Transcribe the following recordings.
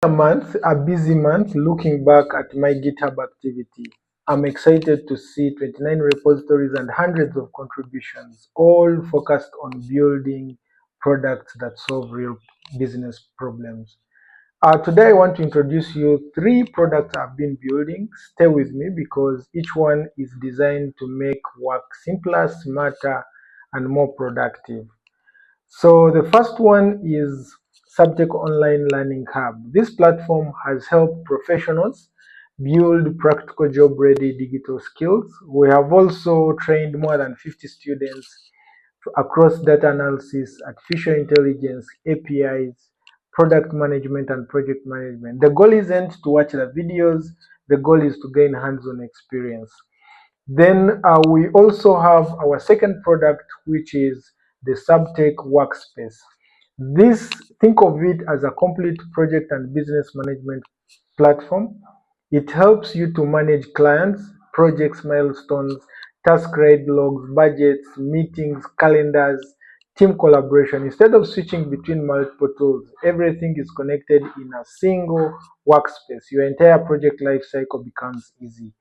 A busy month, looking back at my GitHub activity. I'm excited to see 29 repositories and hundreds of contributions, all focused on building products that solve real business problems. Today, I want to introduce you 3 products I've been building. Stay with me because each one is designed to make work simpler, smarter, and more productive. So the first one is Sabtech Online Learning Hub. This platform has helped professionals build practical job-ready digital skills. We have also trained more than 50 students across data analysis, artificial intelligence, APIs, product management, and project management. The goal isn't to watch the videos, the goal is to gain hands-on experience. Then we also have our second product, which is the Sabtech Workspace. This, think of it as a complete project and business management platform. It helps you to manage clients, projects, milestones, task rate logs, budgets, meetings, calendars, team collaboration. Instead of switching between multiple tools, everything is connected in a single workspace. Your entire project life cycle becomes easy.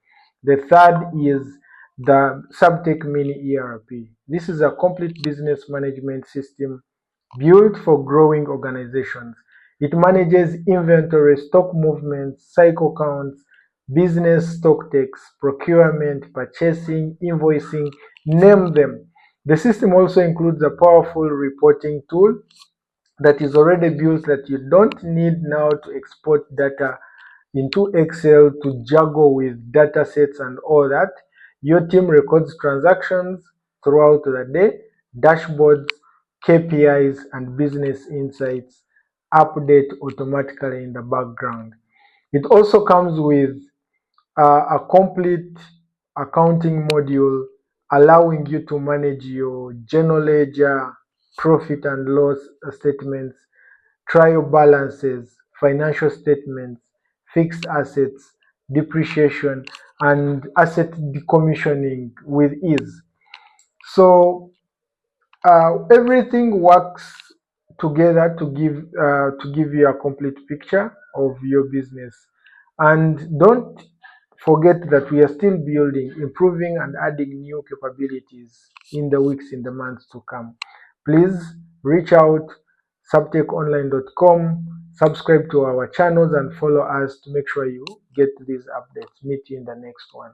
The third is the Sabtech Mini ERP. This is a complete business management system built for growing organizations. It manages inventory, stock movements, cycle counts, business stock takes, procurement, purchasing, invoicing, name them. The system also includes a powerful reporting tool that is already built that you don't need now to export data into Excel to juggle with data sets and all that. Your team records transactions throughout the day, dashboards, KPIs, and business insights update automatically in the background. It also comes with a complete accounting module allowing you to manage your general ledger, profit and loss statements, trial balances, financial statements, fixed assets, depreciation, and asset decommissioning with ease. So everything works together to give you a complete picture of your business. And don't forget that we are still building, improving, and adding new capabilities in the weeks, in the months to come. Please reach out sabtechonline.com, subscribe to our channels, and follow us to make sure you get these updates. Meet you in the next one.